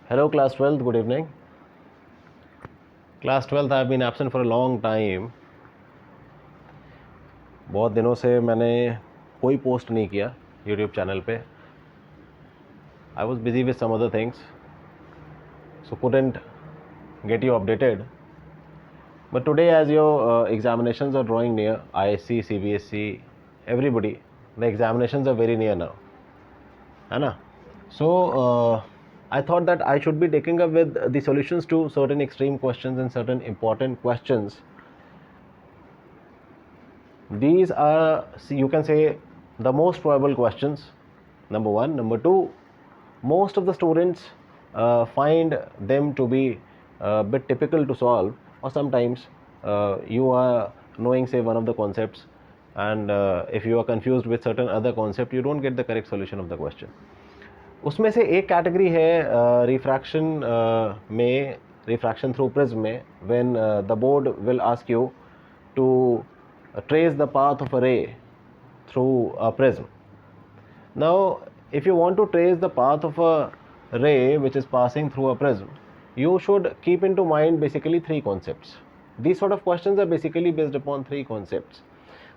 Hello class 12th, good evening. Class 12th, I have been absent for a long time. बहुत दिनों से मैंने कोई पोस्ट नहीं किया YouTube चैनल पे. I was busy with some other things, so couldn't get you updated. But today, as your examinations are drawing near, ISC, CBSC, everybody, the examinations are very near now. है ना? So I thought that I should be taking up with the solutions to certain extreme questions and certain important questions. These are, you can say, the most probable questions, number one. Number two, most of the students find them to be a bit typical to solve, or sometimes you are knowing, say, one of the concepts, and if you are confused with certain other concept, you don't get the correct solution of the question. उसमें से एक category है refraction में, refraction through prism में, when the board will ask you to trace the path of a ray through a prism. Now, if you want to trace the path of a ray which is passing through a prism, you should keep into mind basically three concepts. These sort of questions are basically based upon three concepts.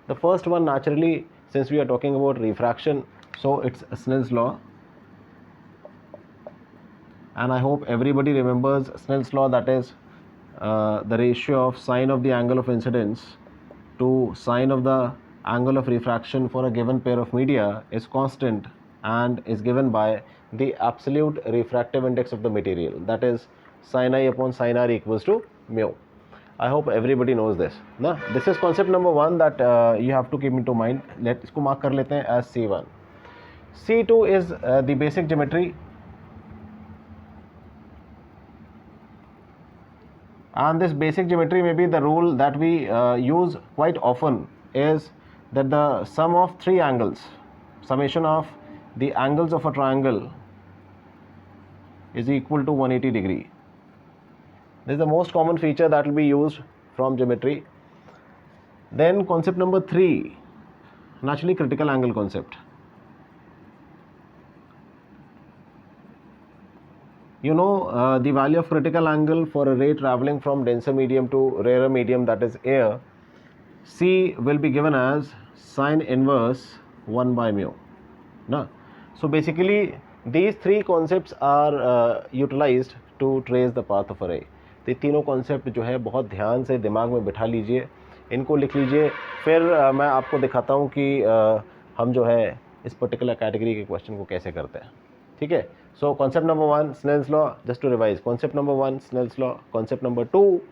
The first one, naturally, since we are talking about refraction, so it's Snell's law. And I hope everybody remembers Snell's law, that is the ratio of sine of the angle of incidence to sine of the angle of refraction for a given pair of media is constant and is given by the absolute refractive index of the material, that is sin I upon sin r equals to mu. I hope everybody knows this. Now, this is concept number one that you have to keep into mind. Let's mark kar lete hain as C1. C2 is the basic geometry. And this basic geometry, maybe the rule that we use quite often is that the sum of three angles, summation of the angles of a triangle is equal to 180 degree. This is the most common feature that will be used from geometry. Then concept number three, naturally critical angle concept. You know the value of critical angle for a ray traveling from denser medium to rarer medium, that is air. C will be given as sine inverse 1 by mu. No? So basically these three concepts are utilized to trace the path of a ray. तो तीनों concept जो है बहुत ध्यान से दिमाग में बिठा लीजिए, इनको लिख लीजिए, फिर मैं आपको दिखाता हूँ कि हम जो है इस पर्टिकुलर कैटेगरी के क्वेश्चन को कैसे करते हैं. ठीक है. So concept number one, Snell's law, just to revise. Concept number one, Snell's law. Concept number two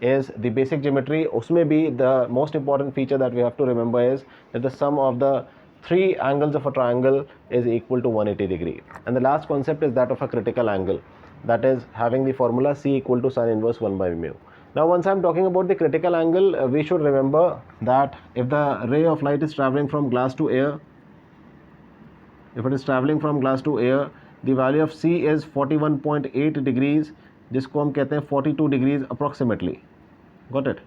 is the basic geometry. उसमें भी the most important feature that we have to remember is that the sum of the three angles of a triangle is equal to 180 degree. And the last concept is that of a critical angle, that is having the formula C equal to sin inverse 1 by mu. Now, once I am talking about the critical angle, we should remember that if the ray of light is traveling from glass to air, if it is traveling from glass to air, the value of C is 41.8 degrees, जिसको हम कहते हैं 42 degrees approximately. Got it?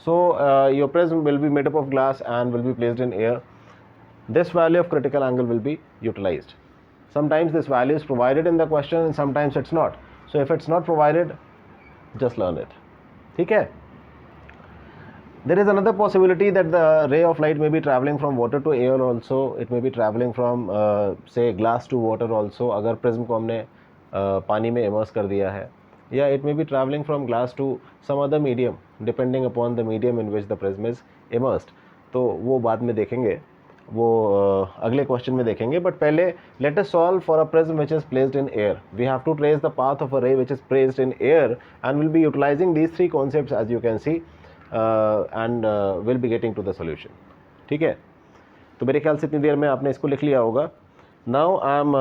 So your prism will be made up of glass and will be placed in air. This value of critical angle will be utilized. Sometimes this value is provided in the question and sometimes it's not. So if it's not provided, just learn it. ठीक है? There is another possibility that the ray of light may be traveling from water to air also. It may be traveling from say glass to water also, अगर prism को हमने पानी में immerse कर दिया है. Yeah, it may be traveling from glass to some other medium depending upon the medium in which the prism is immersed. तो वो बाद में देखेंगे, वो अगले क्वेश्चन में देखेंगे. बट पहले let us solve for a prism which is placed in air. We have to trace the path of a ray which is placed in air and we'll be utilizing these three concepts as you can see. And will be getting to the solution. ठीक है. तो मेरे ख्याल से इतनी देर में आपने इसको लिख लिया होगा. Now I am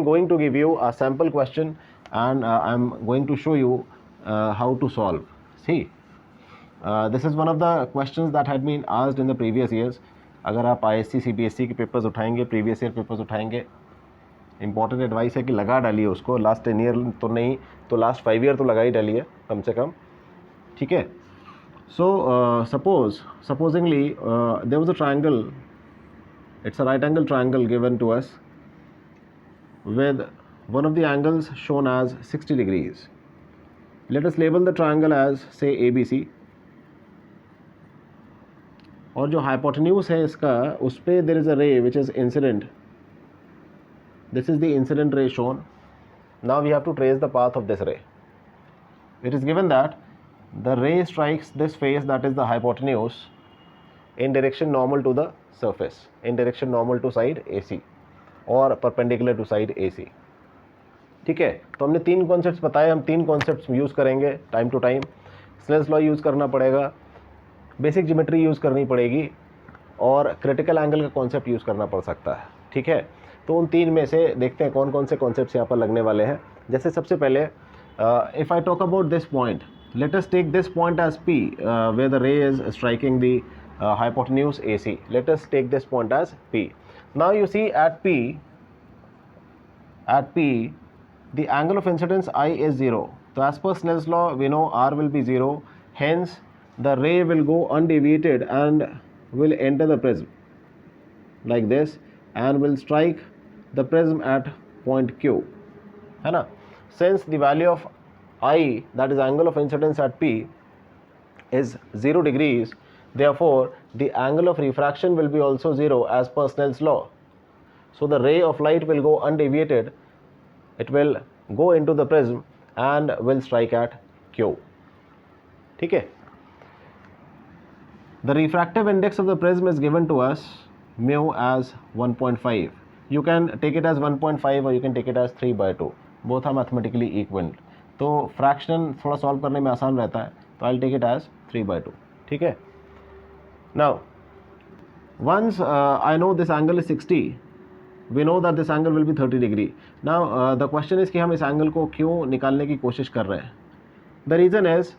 going to give you a sample question and I am going to show you how to solve. See, this is one of the questions that had been asked in the previous years. अगर आप ISC CBSC के papers उठाएंगे, previous year papers उठाएंगे, important advice है कि लगा डालिए उसको. लास्ट 10 ईयर तो नहीं तो लास्ट 5 ईयर तो लगा ही डालिए कम से कम. ठीक है. So supposingly there was a triangle, it's a right angle triangle given to us, with one of the angles shown as 60 degrees. Let us label the triangle as say ABC. और जो hypotenuse है इसका उस पे there is a ray which is incident. This is the incident ray shown. Now we have to trace the path of this ray. It is given that the ray strikes this face, that is the hypotenuse, in direction normal to the surface, in direction normal to side AC और perpendicular to side AC. ठीक है, तो हमने तीन concepts बताए, हम तीन concepts use करेंगे time to time. Snell's law use करना पड़ेगा, बेसिक ज्योमेट्री यूज़ करनी पड़ेगी और क्रिटिकल एंगल का कॉन्सेप्ट यूज़ करना पड़ सकता है. ठीक है, तो उन तीन में से देखते हैं कौन कौन से कॉन्सेप्ट्स यहाँ पर लगने वाले हैं. जैसे सबसे पहले if I talk about this point, let us take this point as P, where the ray is striking the hypotenuse AC. Let us take this point as P. Now you see at P, the angle of incidence I is 0. So as per Snell's law, we know R will be 0. Hence, the ray will go undeviated and will enter the prism like this and will strike the prism at point Q. है ना? Since the value of I, that is angle of incidence at P, is 0 degrees, therefore the angle of refraction will be also 0 as per Snell's law. So the ray of light will go undeviated, it will go into the prism and will strike at Q. ठीक है, the refractive index of the prism is given to us mu as 1.5. You can take it as 1.5 or you can take it as 3/2. Both are mathematically equivalent. तो fraction थोड़ा solve करने में आसान रहता है, तो आई टेक इट एज 3/2. ठीक है, now once I know this angle is 60, we know that this angle will be 30 degree. Now the question is कि हम इस एंगल को क्यों निकालने की कोशिश कर रहे हैं. The reason is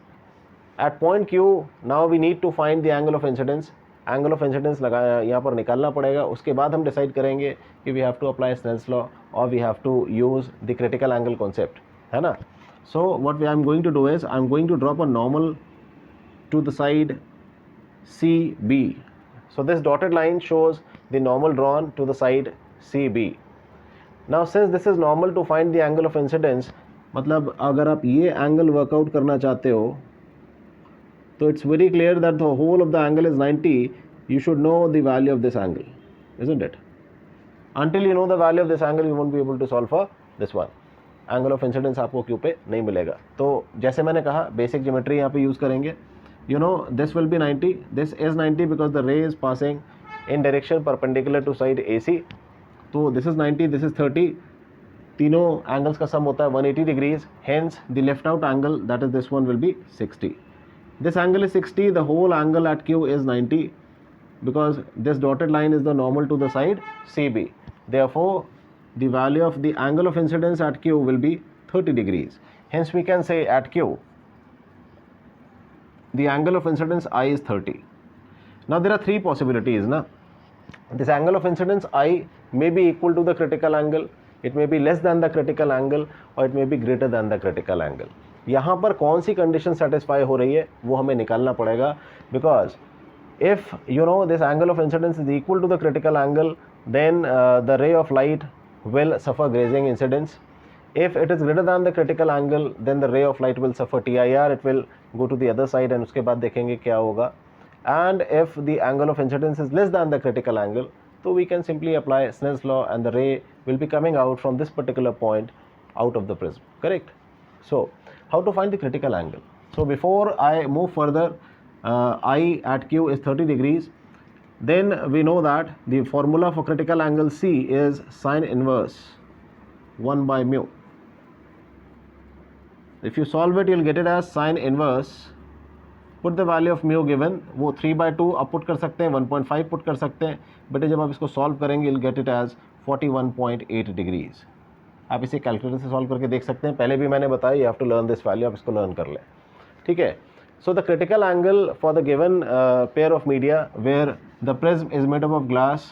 at point Q now we need to find the angle of incidence. Angle of incidence लगा यहाँ पर निकालना पड़ेगा, उसके बाद हम डिसाइड करेंगे कि we have to apply Snell's law और we have to use the critical angle concept, है ना. So what I am going to do is I am going to drop a normal to the side CB. So this dotted line shows the normal drawn to the side CB. Now since this is normal to find the angle of incidence, मतलब अगर आप ये angle workout करना चाहते हो तो it's very clear that the whole of the angle is 90. You should know the value of this angle, isn't it? Until you know the value of this angle, you won't be able to solve for this one. Angle of incidence आपको Q पे नहीं मिलेगा. तो जैसे मैंने कहा basic geometry यहाँ पे यूज़ करेंगे. You know this will be 90, this is 90 because the ray is passing in direction perpendicular to side AC. तो दिस इज 90, दिस इज 30. तीनों एंगल्स का सम होता है 180 degrees. Hence the left out angle that is this one will be 60. This angle is 60, the whole angle at Q is 90 because this dotted line is the normal to the side CB. Therefore the value of the angle of incidence at Q will be 30 degrees. Hence we can say at Q the angle of incidence I is 30. Now there are three possibilities na. This angle of incidence I may be equal to the critical angle, it may be less than the critical angle or it may be greater than the critical angle. यहाँ पर कौन सी condition satisfy हो रही है वो हमें निकालना पड़ेगा, because if you know this angle of incidence is equal to the critical angle, then the ray of light will suffer grazing incidence. If it is greater than the critical angle, then the ray of light will suffer TIR, it will go to the other side and उसके बाद देखेंगे क्या होगा. And if the angle of incidence is less than the critical angle, so we can simply apply Snell's law and the ray will be coming out from this particular point out of the prism, correct? So how to find the critical angle? So before I move further, I at Q is 30 degrees. Then we know that the formula for critical angle C is sine inverse 1 by mu. If you solve it, you'll get it as sine inverse. Put the value of mu given. वो 3/2 आप put कर सकते हैं, 1.5 put कर सकते हैं. बेटे जब आप इसको solve करेंगे, you'll get it as 41.8 degrees. आप इसे कैलकुलेटर से solve करके देख सकते हैं. पहले भी मैंने बताया, you have to learn this value. आप इसको learn कर लें. ठीक है. So the critical angle for the given pair of media where the prism is made up of glass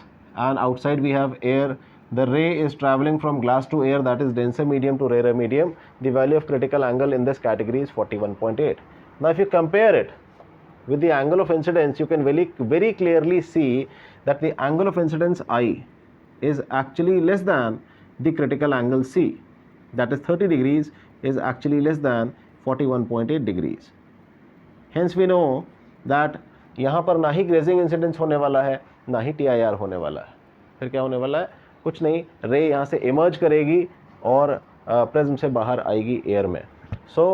and outside we have air, the ray is traveling from glass to air, that is denser medium to rarer medium. The value of critical angle in this category is 41.8. Now if you compare it with the angle of incidence, you can very clearly see that the angle of incidence I is actually less than the critical angle C, that is 30 degrees, is actually less than 41.8 degrees. Hence we know that यहाँ पर ना ही grazing incidence होने वाला है, ना ही TIR होने वाला है. फिर क्या होने वाला है? कुछ नहीं, रे यहाँ से इमर्ज करेगी और प्रिज्म से बाहर आएगी एयर में. So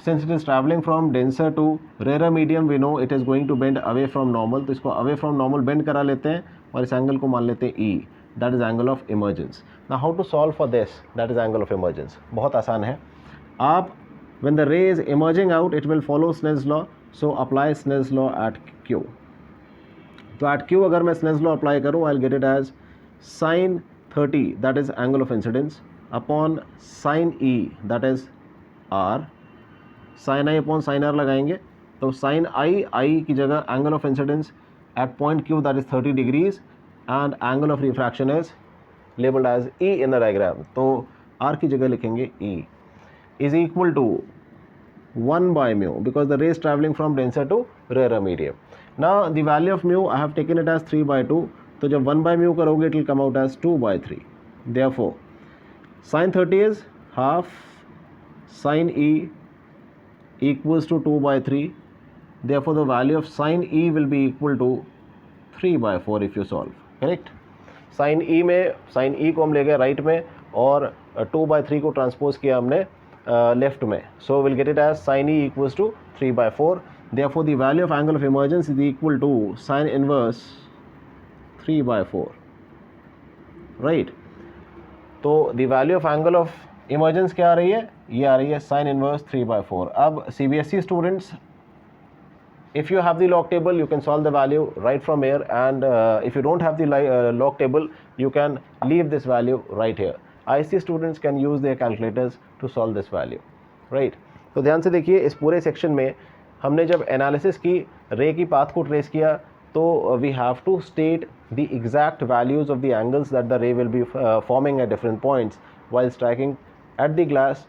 since it is traveling from denser to rarer medium, we know it is going to bend away from normal. तो इसको away from normal bend करा लेते हैं और इस एंगल को मान लेते हैं E. That is angle of emergence. Now how to solve for this? That is angle of emergence. बहुत आसान है. आप when the ray is emerging out, it will follow Snell's law. So apply Snell's law at Q. तो at Q अगर मैं Snell's law apply करूँ, I'll get it as sin 30, that is angle of incidence, upon sin E, that is R. sin I upon sin R लगाएंगे तो sin I की जगह angle of incidence at point Q, that is 30 degrees, and angle of refraction is labeled as E in the diagram. तो R की जगह लिखेंगे E is equal to 1 by mu, because the ray is traveling from denser to rarer medium. Now the value of mu I have taken it as 3 by 2. तो जब 1 by mu करोगे it will come out as 2 by 3. Therefore sin 30 is half sin E equals to 2 by 3. Therefore the value of sin E will be equal to 3 by 4 if you solve. Correct? sin E में sin E को हम ले गए right में और 2 by 3 को transpose किया हमने लेफ्ट में. So we'll get it as sin E equals to 3 by 4. Therefore the value of angle of emergence is equal to sin inverse 3 by 4. Right? तो the value of angle of emergence क्या आ रही है? ये आ रही है sin inverse 3 by 4. अब CBSE students, if you have the log table, you can solve the value right from here, and if you don't have the log table, you can leave this value right here. IC students can use their calculators to solve this value. Right? तो ध्यान से देखिए, इस पूरे section में हमने जब analysis की, रे की पाथ को ट्रेस किया, तो we have to state the exact values of the angles that the ray will be forming at different points while striking at the glass,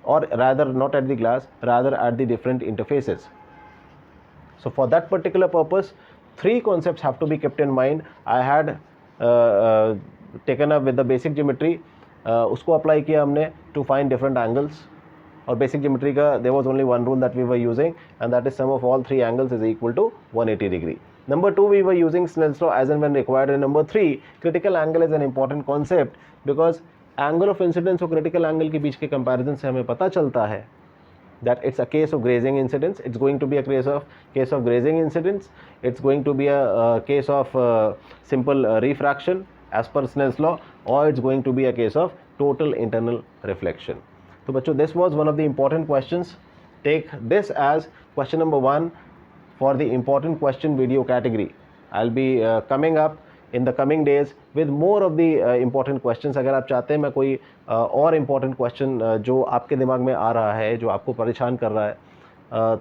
or rather not at the glass, rather at the different interfaces. So for that particular purpose, 3 concepts have to be kept in mind. I had taken up with the basic geometry, उसको apply किया हमने to find different angles. और basic geometry का there was only one rule that we were using, and that is sum of all 3 angles is equal to 180 degree. Number 2, we were using Snell's law as and when required. And number 3, critical angle is an important concept, because angle of incidence और critical angle के बीच के comparison से हमें पता चलता है that it's a case of grazing incidence. It's going to be a case of grazing incidence. It's going to be a case of simple refraction as per Snell's law, or it's going to be a case of total internal reflection. So bachcho, this was one of the important questions. Take this as question number 1 for the important question video category. I'll be coming up in the coming days with more of the important questions. अगर आप चाहते हैं मैं कोई और important question जो आपके दिमाग में आ रहा है, जो आपको परेशान कर रहा है,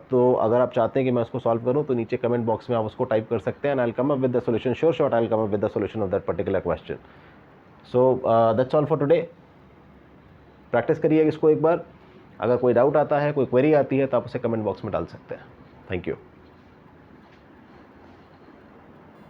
तो अगर आप चाहते हैं कि मैं उसको सॉल्व करूं, तो नीचे कमेंट बॉक्स में आप उसको टाइप कर सकते हैं, and I'll come up with the solution. Sure shot, I'll come up with the solution of that particular question. So that's all for today. Practice करिए इसको एक बार. अगर कोई डाउट आता है, कोई क्वेरी आती है, तो आप उसे कमेंट बॉक्स में डाल सकते हैं. Thank you.